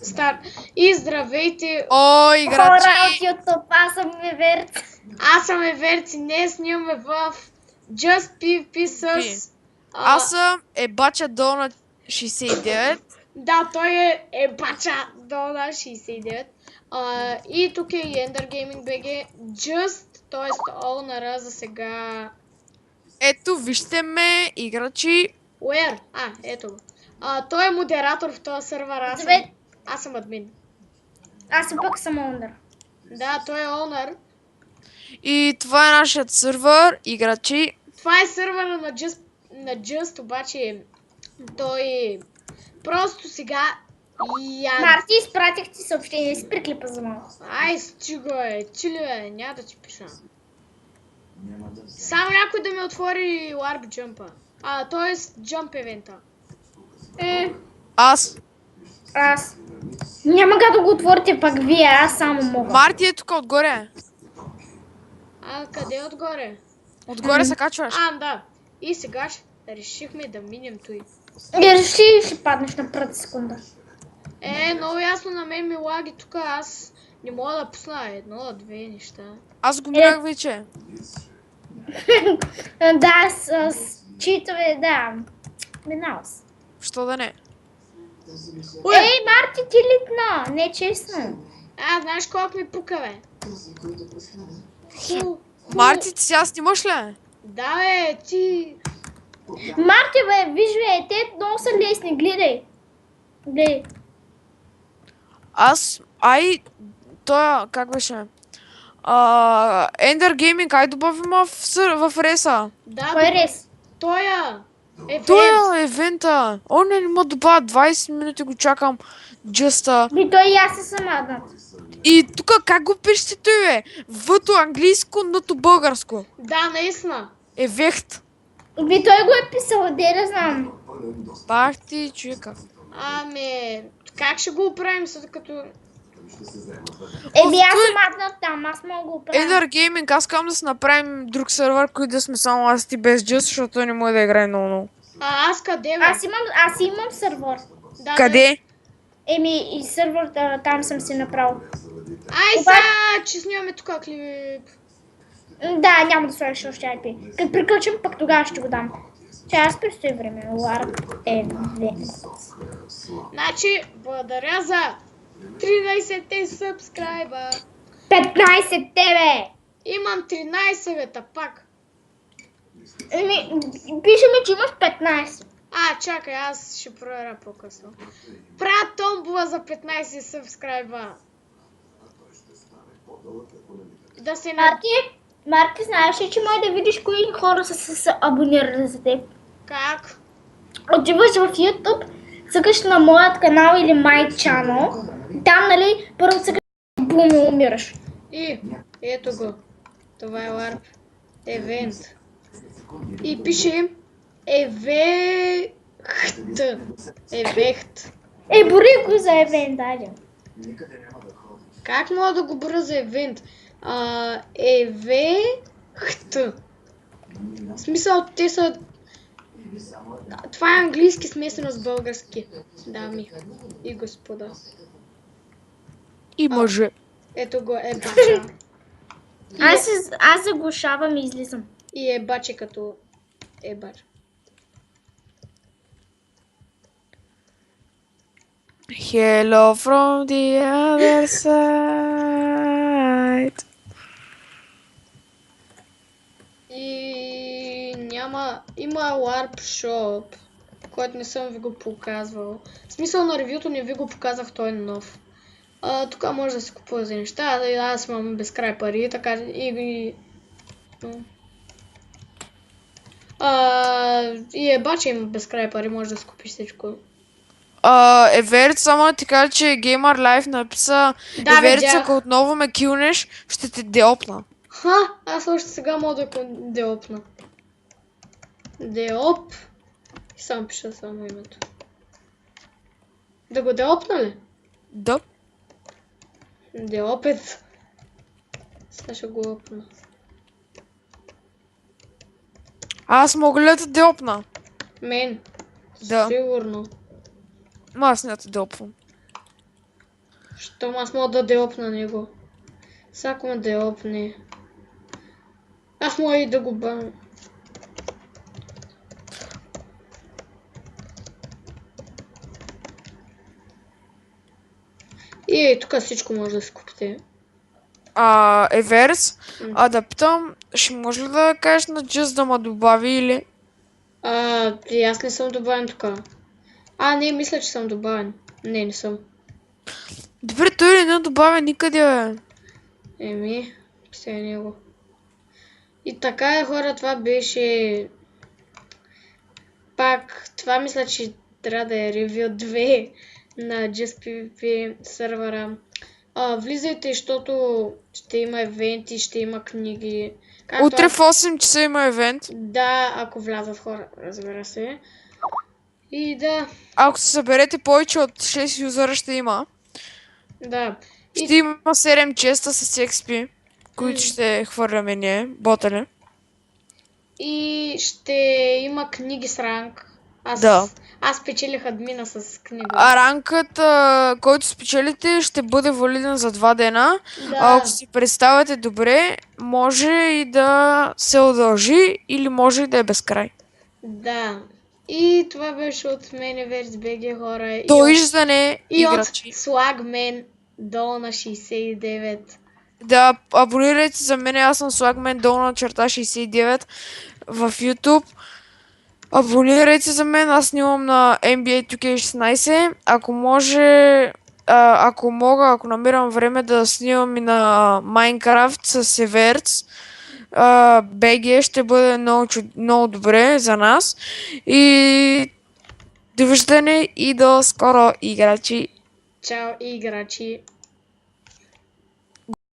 Старт. И здравейте! О, играчи! Хора от YouTube, аз съм Еверт. Аз съм Еверци, днес снимаме в Just PvP с... Аз съм Ебача Дона 69. Да, той е бача Дона 69. И тук е и Ender Gaming BG. Just, т.е. Owner за сега... Ето, вижте ме, играчи. Where? Ето го. Той е модератор в този сървър, аз съм админ. Аз пък съм Ондър. Да, той е Owner. И това е нашият сървър, играчи. Това е сървъра на Just, обаче той просто сега Марти, изпратих ти съобщение, си приклипа за малко. Ай, стига чили няма да ти пиша. Само някой да ми отвори Warp Jump-а. Т.е. Jump евента. Аз. Няма как да го отворите пак вие, аз само мога. Марти е тук отгоре. Къде отгоре? Отгоре се качваш. Да. И сега решихме да минем той. И ще паднеш на пръв секунда. Много ясно на мен ми лаги тук, аз не мога да пусна две неща. Аз го минах вече. Да, с читове, да. Минал си. Що да не? Ей, Марти, ти литна, не честно. Знаеш колко ми пука, бе? Марти, ти сега снимаш ли? Да, бе, ти... Марти, бе, виж, бе, те много са лесни, гледай. Гледай. Той, как беше? Ender Gaming, ай добавим в реса. Да, Кой рез? Тоя Той е евента. Не мога да добавя 20 минути го чакам. Джъста. Той и аз съм аднат. И тук как го пишете той, бе? В-то английско, н-то българско. Да, наистина. Евехт. Той го е писал, де да знам. Бах ти, човека. Как ще го оправим, след като... Аз съм аднат там, аз мога го оправя. Ender Gaming, аз искам да си направим друг сервер, който да сме само аз и без Just, защото той не може да играе много. Аз къде, бе? Аз имам сървър. Да, Къде? И сървър там съм си направил. Сега, че снимаме тук клип. Да, няма да сложиш още IP. Като приключим, пък тогава ще го дам. Аз предстои време. Значи, благодаря за 13-те сабскрайба. 15 тебе! Имам 13, бе, пак. Пише ми, че имаш 15. Чакай, аз ще проверя по-късно. Правя томбова за 15 сабскрайба. Да се Марти, знаеш ли, че може да видиш кои хора са се абонирали за теб? Как? Отиваш в YouTube, цъкаш на моят канал или My Channel. Там, нали, първо цъкаш бум и умираш. И ето го. Това е Warp Event. И пише Евехт. Бори го за евент, дайде. Как мога да го боря за евент? Евехт. В смисъл, те са... Това е английски смесено с български. Дами и господа. И мъже. Ето го бача. Аз заглушавам и излизам. И баче като бача. Hello from the other side. И има Warp Shop, който не съм ви го показвал. В смисъл на ревюто не ви го показах, той е нов. Тук може да се купува за неща, аз имам безкрай пари, така и бача има безкрай пари, може да си купиш всичко. Еверт, само да ти кажа, че Gamer Life написа Еверт, ако отново ме килнеш, ще те деопна. Аз още сега мога да деопна. Деоп. И само пиша само името. Да го деопна ли? Да. Деопет. Сега ще го опна. Аз мога ли да те деопна? Мен. Да. Сигурно. Аз не те допвам. Щом аз мога да деопна него. Всяко ме деопне. Аз мога и да го бам. И тук всичко може да си купите. Еверс, да питам, ще може ли да кажеш на Just да ме добави или? И аз не съм добавен тук. Не, мисля, че съм добавен. Не съм. Добре, той не добавя никъде, бе. Еми, сега него. И така хора, това беше... Пак, това мисля, че трябва да е ревю 2 на JustPvP сервера. Влизайте, защото ще има евенти, ще има книги. Утре в 8 часа има евент. Да, ако влязат хора, разбира се. И да. Ако се съберете повече от 6 юзера ще има. Да. Ще има 7 честа с XP, които ще хвърляме ние, ботали. И ще има книги с ранг. Аз печелих админа с книга. Ранкът, който спечелите, ще бъде валиден за 2 дена. Да. Ако си представяте добре, може и да се удължи или може и да е безкрай. Да. И това беше от мен, EversBG, хора. Довиждане, играчи. И от Swagman долу на 69. Да, абонирайте за мен, аз съм Swagman долу на черта 69 в YouTube. Абонирайте за мен, аз снимам на NBA 2K16. Ако може, ако намирам време да снимам и на Minecraft с Еверц, BG ще бъде много добре за нас. И довиждане и до скоро, играчи. Чао, играчи.